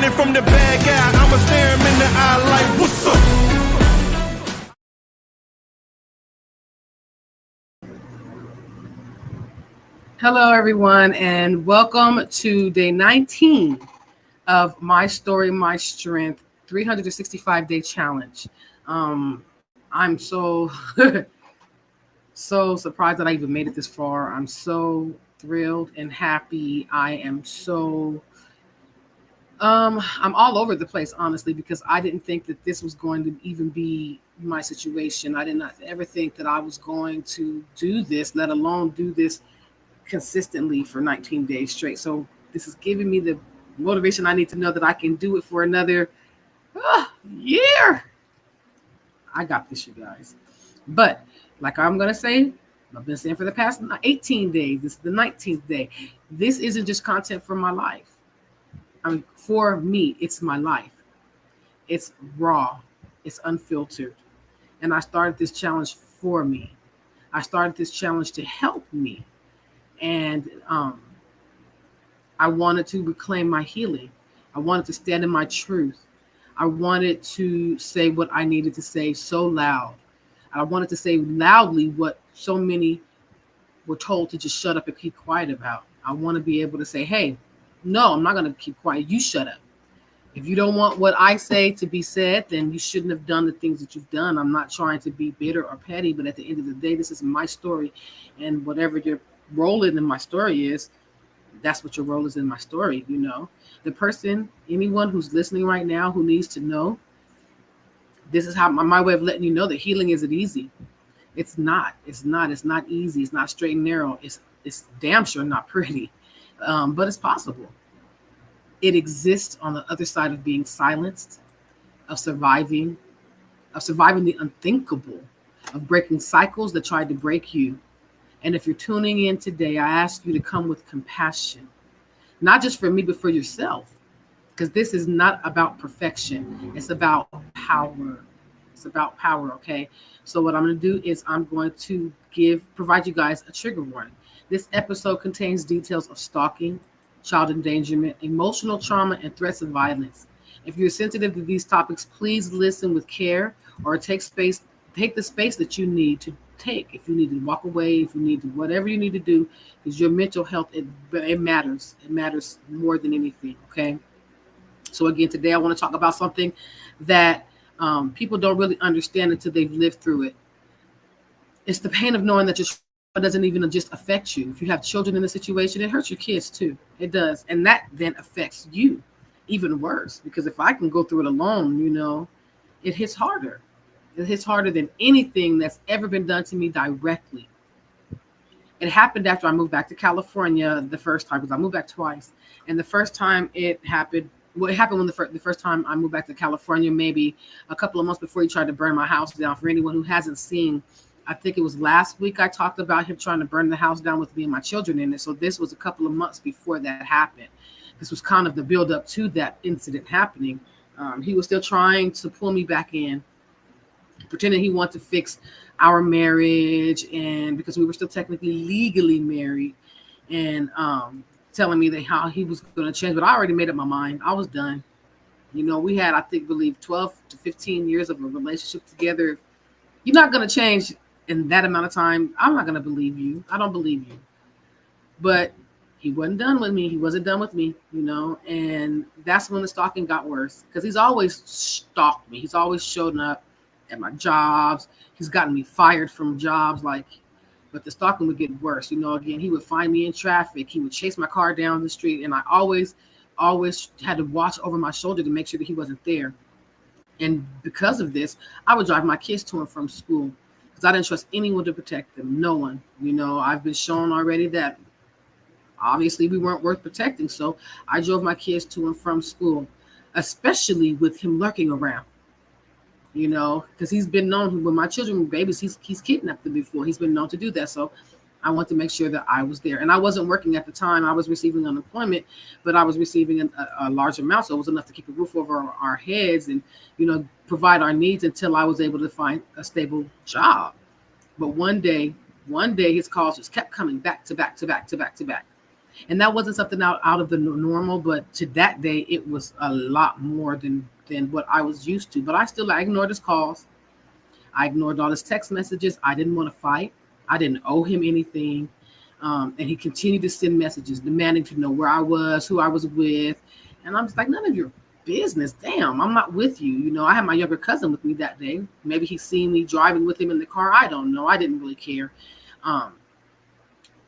running from the bad guy. I'ma stare him in the eye like, what's up? Hello, everyone, and welcome to day 19 of My Story, My Strength 365-day challenge. I'm so so surprised that I even made it this far. I'm so thrilled and happy. I'm all over the place, honestly, because I didn't think that this was going to even be my situation. I did not ever think that I was going to do this, let alone do this consistently for 19 days straight. So this is giving me the motivation I need to know that I can do it for another year. I got this, you guys. But like I'm going to say, I've been saying for the past 18 days, this is the 19th day. This isn't just content for my life. I mean, for me, it's my life. It's raw. It's unfiltered. And I started this challenge for me. I started this challenge to help me. And I wanted to reclaim my healing. I wanted to stand in my truth. I wanted to say what I needed to say so loud. I wanted to say loudly what so many were told to just shut up and keep quiet about. I want to be able to say, hey, no, I'm not going to keep quiet. You shut up. If you don't want what I say to be said, then you shouldn't have done the things that you've done. I'm not trying to be bitter or petty, but at the end of the day, this is my story. And whatever your role in my story is, that's what your role is in my story. You know, the person, anyone who's listening right now who needs to know, this is how my way of letting you know that healing isn't easy. It's not easy. It's not straight and narrow. It's damn sure not pretty, but it's possible. It exists on the other side of being silenced, of surviving the unthinkable, of breaking cycles that tried to break you. And if you're tuning in today, I ask you to come with compassion, not just for me, but for yourself, because this is not about perfection. It's about power. It's about power, okay? So what I'm going to do is I'm going to provide you guys a trigger warning. This episode contains details of stalking, child endangerment, emotional trauma, and threats of violence. If you're sensitive to these topics, please listen with care or take the space that you need to take. If you need to walk away, if you need to, whatever you need to do, because your mental health, it matters. It matters more than anything, okay? So again, today I want to talk about something that people don't really understand until they've lived through it. It's the pain of knowing that your child doesn't even just affect you. If you have children in the situation, it hurts your kids too. It does. And that then affects you even worse, because if I can go through it alone, you know, it hits harder. It hits harder than anything that's ever been done to me directly. It happened after I moved back to California the first time, because I moved back twice. And the first time it happened when the first time I moved back to California, maybe a couple of months before he tried to burn my house down. For anyone who hasn't seen, I think it was last week I talked about him trying to burn the house down with me and my children in it. So this was a couple of months before that happened. This was kind of the build up to that incident happening. He was still trying to pull me back in, pretending he wanted to fix our marriage, and because we were still technically legally married, and telling me that how he was going to change. But I already made up my mind. I was done. You know, we had, I believe 12 to 15 years of a relationship together. If you're not going to change in that amount of time, I'm not going to believe you. I don't believe you. But he wasn't done with me. He wasn't done with me, you know, and that's when the stalking got worse, because he's always stalked me. He's always shown up at my jobs. He's gotten me fired from jobs, but the stalking would get worse. You know, again, he would find me in traffic. He would chase my car down the street, and I always had to watch over my shoulder to make sure that he wasn't there. And because of this, I would drive my kids to and from school, because I didn't trust anyone to protect them. No one. You know, I've been shown already that obviously we weren't worth protecting. So I drove my kids to and from school, especially with him lurking around. You know, because he's been known, when my children were babies, he's kidnapped them before. He's been known to do that. So I want to make sure that I was there. And I wasn't working at the time. I was receiving unemployment, but I was receiving a large amount. So it was enough to keep a roof over our heads and, you know, provide our needs until I was able to find a stable job. But one day his calls just kept coming back to back to back to back to back. And that wasn't something out of the normal, but to that day, it was a lot more than what I was used to. But I ignored his calls. I ignored all his text messages. I didn't want to fight. I didn't owe him anything. And he continued to send messages demanding to know where I was, who I was with. And I'm just like, none of your business. Damn, I'm not with you. I had my younger cousin with me that day. Maybe he seen me driving with him in the car. I don't know. I didn't really care. Um,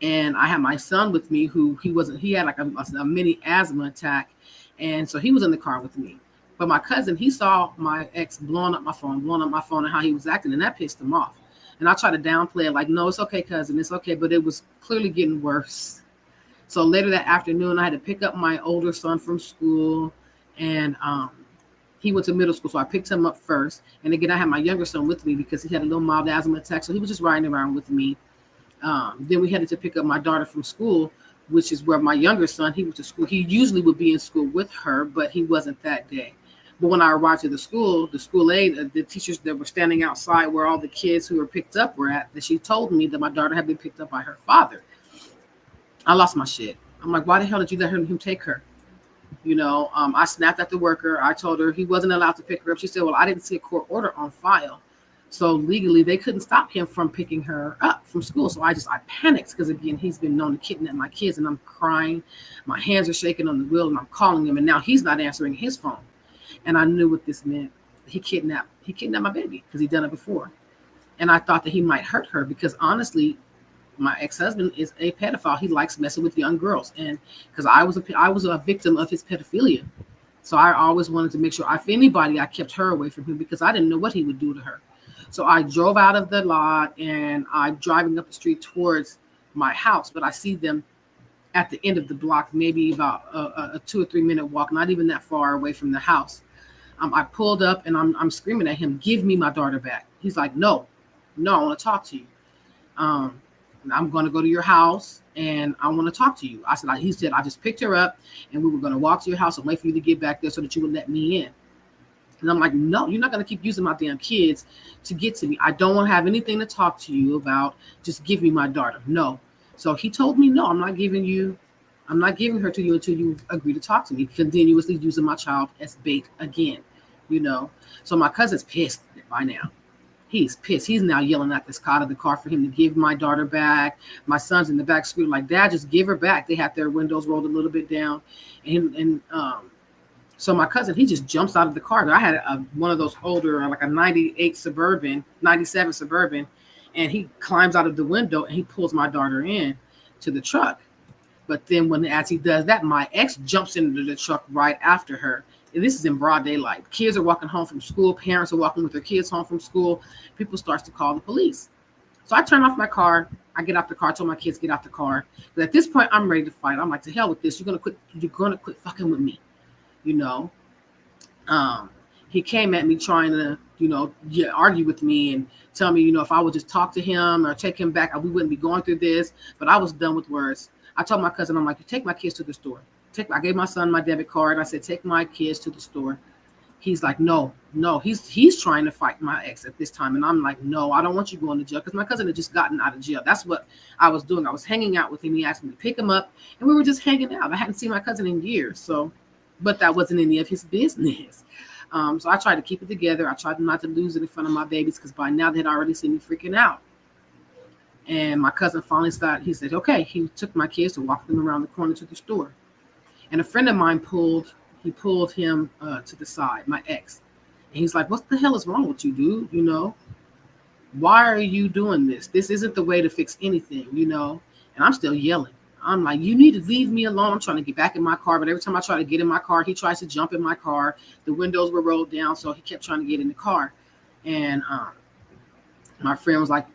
and I had my son with me who he had like a mini asthma attack. And so he was in the car with me. But my cousin, he saw my ex blowing up my phone and how he was acting, and that pissed him off. And I tried to downplay it, like, no, it's okay, cousin, it's okay. But it was clearly getting worse. So later that afternoon, I had to pick up my older son from school, and he went to middle school. So I picked him up first. And again, I had my younger son with me because he had a little mild asthma attack. So he was just riding around with me. Then we headed to pick up my daughter from school, which is where my younger son, he went to school. He usually would be in school with her, but he wasn't that day. But when I arrived to the school aide, the teachers that were standing outside where all the kids who were picked up were at, that she told me that my daughter had been picked up by her father. I lost my shit. I'm like, why the hell did you let him take her? I snapped at the worker. I told her he wasn't allowed to pick her up. She said, well, I didn't see a court order on file. So legally, they couldn't stop him from picking her up from school. So I panicked because, again, he's been known to kidnap my kids, and I'm crying. My hands are shaking on the wheel, and I'm calling him, and now he's not answering his phone. And I knew what this meant. He kidnapped my baby because he'd done it before. And I thought that he might hurt her because, honestly, my ex-husband is a pedophile. He likes messing with young girls. And because I was a victim of his pedophilia. So I always wanted to make sure, if anybody, I kept her away from him because I didn't know what he would do to her. So I drove out of the lot, and I'm driving up the street towards my house, but I see them at the end of the block, maybe about a 2 or 3 minute walk, not even that far away from the house. I pulled up, and I'm screaming at him, give me my daughter back. He's like, no, I want to talk to you. I'm going to go to your house, and I want to talk to you. He said, I just picked her up, and we were going to walk to your house and wait for you to get back there so that you would let me in. And I'm like, no, you're not going to keep using my damn kids to get to me. I don't want to have anything to talk to you about. Just give me my daughter. No. So he told me, no, I'm not giving her to you until you agree to talk to me. Continuously using my child as bait again, So my cousin's pissed by now. He's pissed. He's now yelling at this car out of the car for him to give my daughter back. My son's in the back screaming like, Dad, just give her back. They had their windows rolled a little bit down. So my cousin, he just jumps out of the car. I had one of those older, like a 97 Suburban, and he climbs out of the window and he pulls my daughter in to the truck. But then as he does that, my ex jumps into the truck right after her. And this is in broad daylight. Kids are walking home from school. Parents are walking with their kids home from school. People start to call the police. So I turn off my car. I get out the car. I told my kids, get out the car. But at this point, I'm ready to fight. I'm like, to hell with this. You're gonna quit fucking with me. He came at me trying to, argue with me and tell me, if I would just talk to him or take him back, we wouldn't be going through this. But I was done with words. I told my cousin, I'm like, you take my kids to the store. I gave my son my debit card. I said, take my kids to the store. He's like, no. He's trying to fight my ex at this time. And I'm like, no, I don't want you going to jail, because my cousin had just gotten out of jail. That's what I was doing. I was hanging out with him. He asked me to pick him up, and we were just hanging out. I hadn't seen my cousin in years. But that wasn't any of his business. So I tried to keep it together. I tried not to lose it in front of my babies, because by now they had already seen me freaking out. And my cousin finally he said, okay. He took my kids to walk them around the corner to the store. And a friend of mine pulled him to the side, my ex. And he's like, what the hell is wrong with you, dude? Why are you doing this? This isn't the way to fix anything, And I'm still yelling. I'm like, you need to leave me alone. I'm trying to get back in my car. But every time I try to get in my car, he tries to jump in my car. The windows were rolled down, so he kept trying to get in the car. And my friend was like,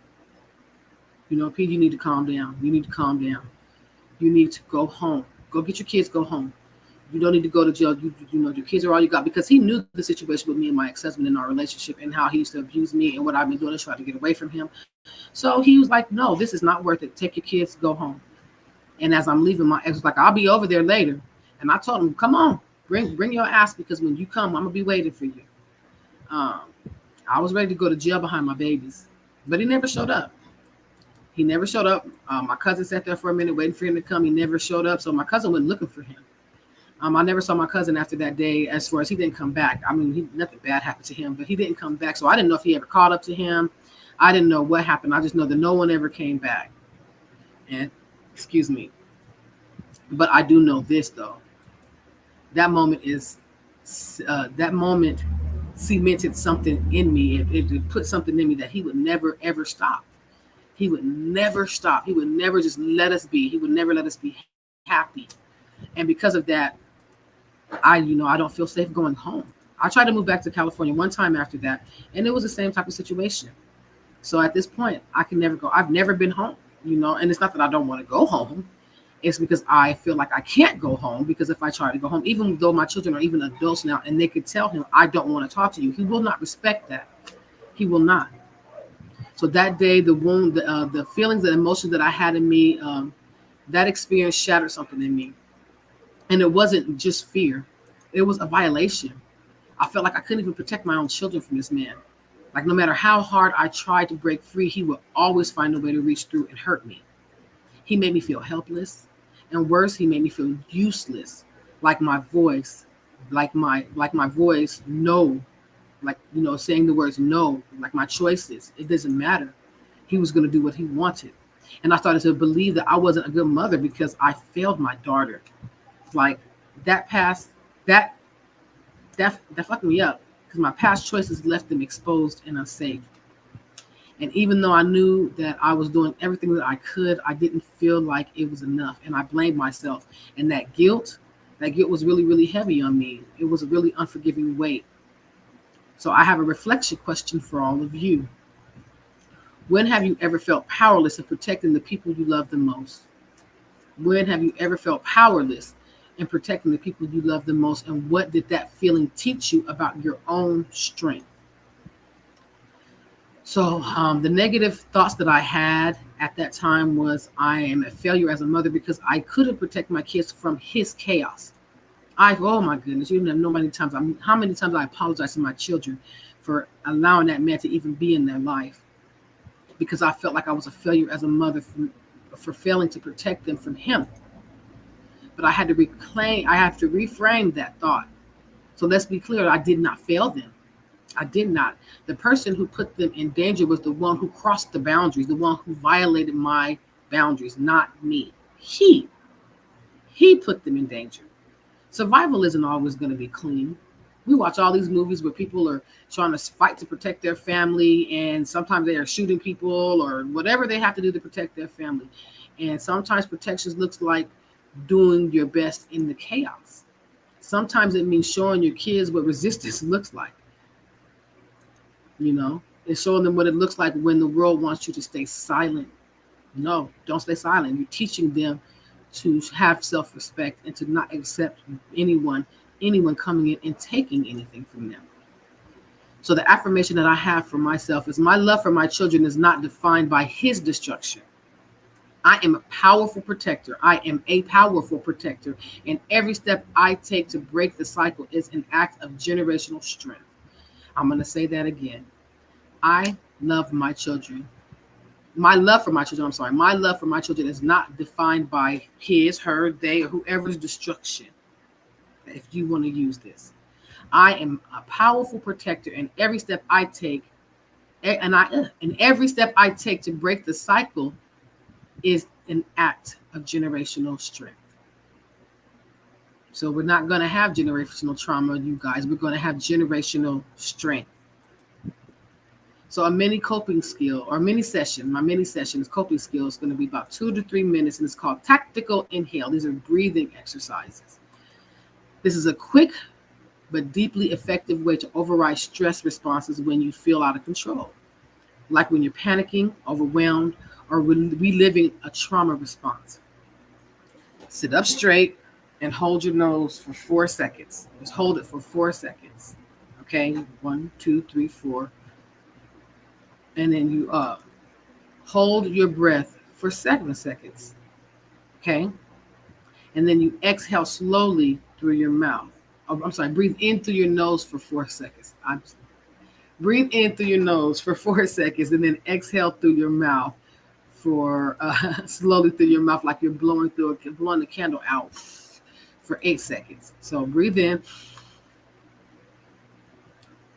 Pete, you need to calm down. You need to calm down. You need to go home. Go get your kids, go home. You don't need to go to jail. Your kids are all you got, because he knew the situation with me and my ex-husband in our relationship and how he used to abuse me and what I've been doing to try to get away from him. So he was like, no, this is not worth it. Take your kids, go home. And as I'm leaving, my ex was like, I'll be over there later. And I told him, come on, bring your ass, because when you come, I'm going to be waiting for you. I was ready to go to jail behind my babies, but he never showed up. He never showed up. My cousin sat there for a minute waiting for him to come. He never showed up. So my cousin went looking for him. I never saw my cousin after that day. As far as he didn't come back. I mean, nothing bad happened to him, but he didn't come back. So I didn't know if he ever caught up to him. I didn't know what happened. I just know that no one ever came back. And excuse me. But I do know this though. That moment is that moment cemented something in me. It put something in me that he would never ever stop. He would never stop. He would never just let us be. He would never let us be happy. And because of that, I don't feel safe going home. I tried to move back to California one time after that, and it was the same type of situation. So at this point, I can never go. I've never been home, and it's not that I don't want to go home. It's because I feel like I can't go home because if I try to go home, even though my children are even adults now, and they could tell him, I don't want to talk to you, he will not respect that. He will not. So that day, the wound, the feelings and emotions that I had in me, that experience shattered something in me. And it wasn't just fear. It was a violation. I felt like I couldn't even protect my own children from this man. Like no matter how hard I tried to break free, he would always find a way to reach through and hurt me. He made me feel helpless. And worse, he made me feel useless. Like my voice, no, saying the words no, like my choices, it doesn't matter. He was going to do what he wanted. And I started to believe that I wasn't a good mother because I failed my daughter. Like that past, that fucked me up because my past choices left them exposed and unsafe. And even though I knew that I was doing everything that I could, I didn't feel like it was enough. And I blamed myself. And that guilt was really, really heavy on me. It was a really unforgiving weight. So I have a reflection question for all of you. When have you ever felt powerless in protecting the people you love the most? When have you ever felt powerless in protecting the people you love the most? And what did that feeling teach you about your own strength? So the negative thoughts that I had at that time was I am a failure as a mother because I couldn't protect my kids from his chaos. Oh my goodness, you don't know how many times I apologize to my children for allowing that man to even be in their life because I felt like I was a failure as a mother for failing to protect them from him. But I have to reframe that thought. So let's be clear, I did not fail them. I did not. The person who put them in danger was the one who crossed the boundaries, the one who violated my boundaries, not me. He put them in danger. Survival isn't always going to be clean. We watch all these movies where people are trying to fight to protect their family, and sometimes they are shooting people or whatever they have to do to protect their family. And sometimes protection looks like doing your best in the chaos. Sometimes it means showing your kids what resistance looks like. It's showing them what it looks like when the world wants you to stay silent. No, don't stay silent. You're teaching them to have self-respect and to not accept anyone coming in and taking anything from them. So the affirmation that I have for myself is my love for my children is not defined by his destruction. I am a powerful protector. I am a powerful protector. And every step I take to break the cycle is an act of generational strength. I'm going to say that again. I love my children. My love for my children is not defined by his, her, they, or whoever's destruction. If you want to use this, I am a powerful protector, and every step I take, to break the cycle is an act of generational strength. So we're not going to have generational trauma, you guys. We're going to have generational strength. So my mini session is coping skill is going to be about 2 to 3 minutes, and it's called tactical inhale. These are breathing exercises. This is a quick but deeply effective way to override stress responses when you feel out of control, like when you're panicking, overwhelmed, or reliving a trauma response. Sit up straight and hold your nose for 4 seconds. Just hold it for 4 seconds. Okay, 1, 2, 3, 4. And then you hold your breath for 7 seconds. Okay, and then you exhale slowly through your mouth. Breathe in through your nose for 4 seconds. Breathe in through your nose for 4 seconds, and then exhale through your mouth for slowly through your mouth, like you're blowing the candle out for 8 seconds. So breathe in,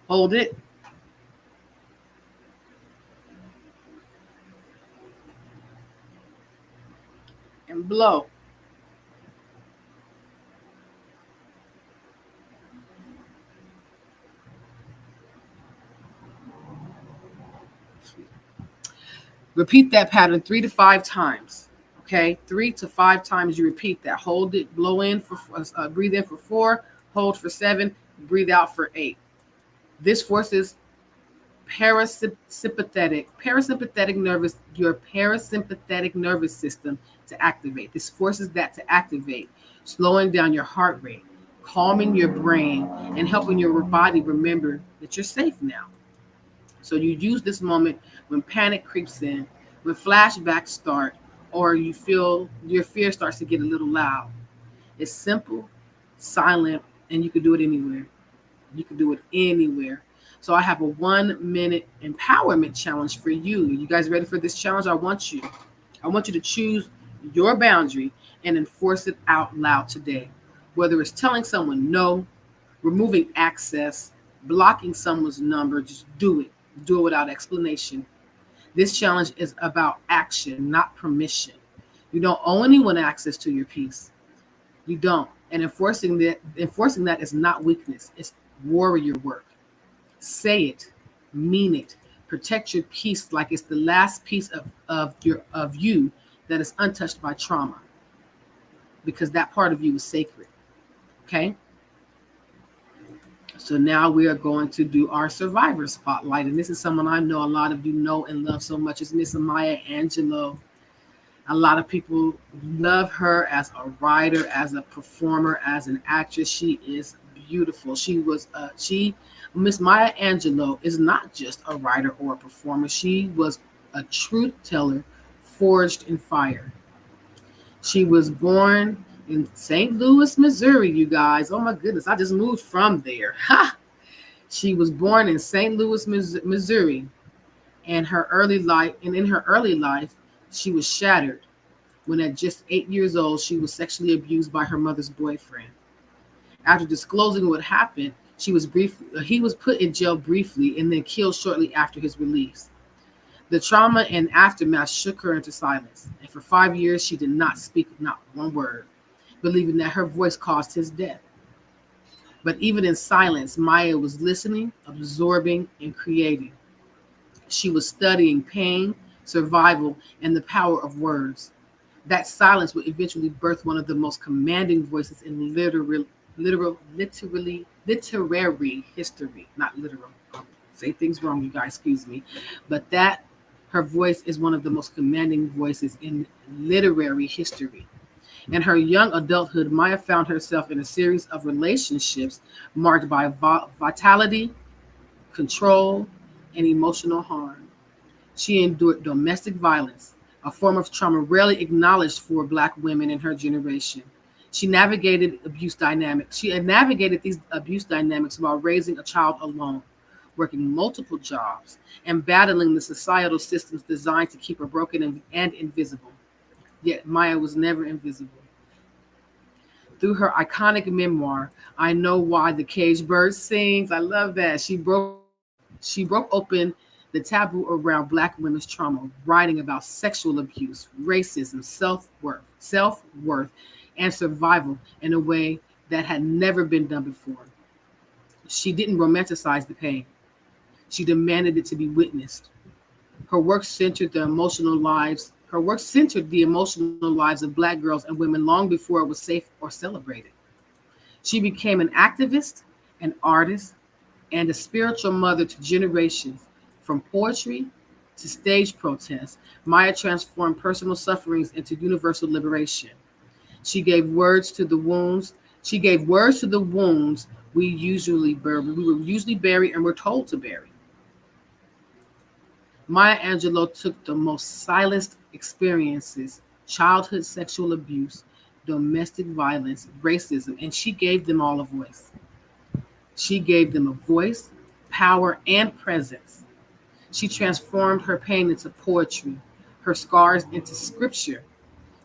hold it, and blow. Repeat that pattern 3 to 5 times. Okay, 3 to 5 times you repeat that. Hold it, blow in for, breathe in for 4, hold for 7, breathe out for 8. This forces your parasympathetic nervous system to activate. This forces that to activate, slowing down your heart rate, calming your brain, and helping your body remember that you're safe now. So you use this moment when panic creeps in, when flashbacks start, or you feel your fear starts to get a little loud. It's simple, silent, and you can do it anywhere. You can do it anywhere. So I have a 1 minute empowerment challenge for you. You guys ready for this challenge? I want you to choose your boundary and enforce it out loud today. Whether it's telling someone no, removing access, blocking someone's number, just do it. Do it without explanation. This challenge is about action, not permission. You don't owe anyone access to your peace. You don't. And enforcing that is not weakness. It's warrior work. Say it, mean it. Protect your peace like it's the last piece of you that is untouched by trauma, because that part of you is sacred. Okay? So now we are going to do our survivor spotlight. And this is someone I know a lot of you know and love so much. It's Miss Maya Angelou. A lot of people love her as a writer, as a performer, as an actress. She is beautiful. Miss Maya Angelou is not just a writer or a performer. She was a truth teller forged in fire. She was born in St. Louis, Missouri, you guys. Oh my goodness, I just moved from there. Ha! She was born in St. Louis, Missouri, and in her early life, she was shattered when at just 8 years old, she was sexually abused by her mother's boyfriend. After disclosing what happened, he was put in jail briefly and then killed shortly after his release. The trauma and aftermath shook her into silence, and for 5 years she did not speak not one word, believing that her voice caused his death. But even in silence, Maya was listening, absorbing, and creating. She was studying pain, survival, and the power of words. That silence would eventually birth one of the most commanding voices in literary history. Not literal. Say things wrong, you guys, excuse me. But that her voice is one of the most commanding voices in literary history. In her young adulthood, Maya found herself in a series of relationships marked by vitality, control, and emotional harm. She endured domestic violence, a form of trauma rarely acknowledged for Black women in her generation. She had navigated these abuse dynamics while raising a child alone, working multiple jobs, and battling the societal systems designed to keep her broken and invisible. Yet Maya was never invisible. Through her iconic memoir, I Know Why the Caged Bird Sings, I love that. She broke open the taboo around Black women's trauma, writing about sexual abuse, racism, self-worth, and survival in a way that had never been done before. She didn't romanticize the pain. She demanded it to be witnessed. Her work centered the emotional lives of Black girls and women long before it was safe or celebrated. She became an activist, an artist, and a spiritual mother to generations. From poetry to stage protests, Maya transformed personal sufferings into universal liberation. She gave words to the wounds. She gave words to the wounds we were usually buried and were told to bury. Maya Angelou took the most silenced experiences, childhood sexual abuse, domestic violence, racism, and she gave them all a voice. She gave them a voice, power, and presence. She transformed her pain into poetry, her scars into scripture.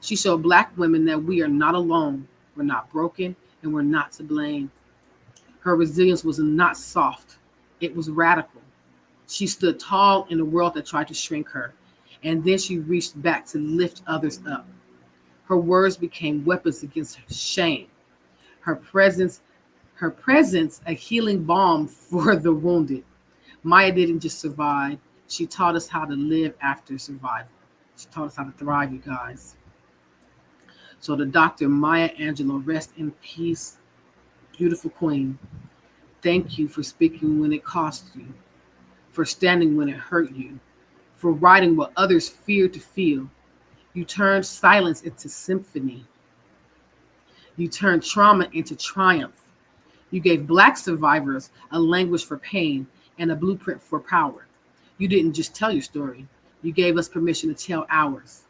She showed Black women that we are not alone, we're not broken, and we're not to blame. Her resilience was not soft, it was radical. She stood tall in a world that tried to shrink her, and then she reached back to lift others up. Her words became weapons against shame. Her presence, a healing balm for the wounded. Maya didn't just survive, she taught us how to live after survival. She taught us how to thrive, you guys. So the Dr. Maya Angelou, rest in peace, beautiful queen. Thank you for speaking when it cost you, for standing when it hurt you, for writing what others feared to feel. You turned silence into symphony. You turned trauma into triumph. You gave Black survivors a language for pain and a blueprint for power. You didn't just tell your story. You gave us permission to tell ours.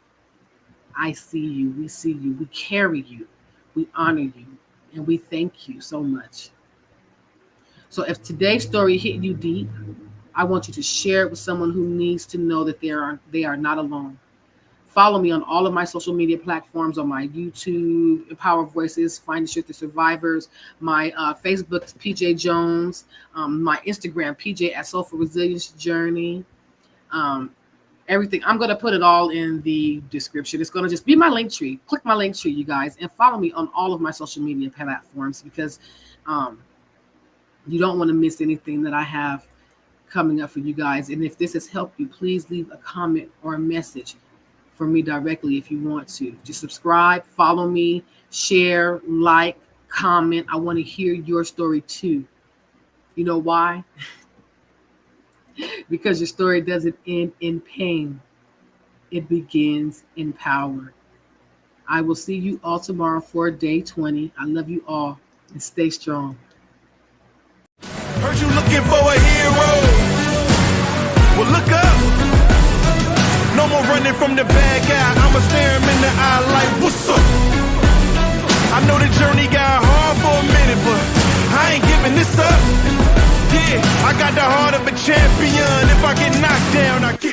I see you, we see you, we carry you, we honor you, and we thank you so much. So if today's story hit you deep, I want you to share it with someone who needs to know that they are not alone. Follow me on all of my social media platforms, on my YouTube, Empower Voices, Find the Strength of Survivors, my Facebook, PJ Jones, my Instagram, PJ at Soulful Resilience Journey, everything. I'm going to put it all in the description. It's going to just be my link tree. Click my link tree, you guys, and follow me on all of my social media platforms because you don't want to miss anything that I have coming up for you guys. And if this has helped you, please leave a comment or a message for me directly if you want to. Just subscribe, follow me, share, like, comment. I want to hear your story too. You know why? Because your story doesn't end in pain. It begins in power. I will see you all tomorrow for day 20. I love you all and stay strong. Heard you looking for a hero. Well, look up. No more running from the bad guy. I'ma stare him in the eye like, what's up? I know the journey got hard for a minute, but I ain't giving this up. Yeah, I got the heart of a champion. If I get knocked down, I get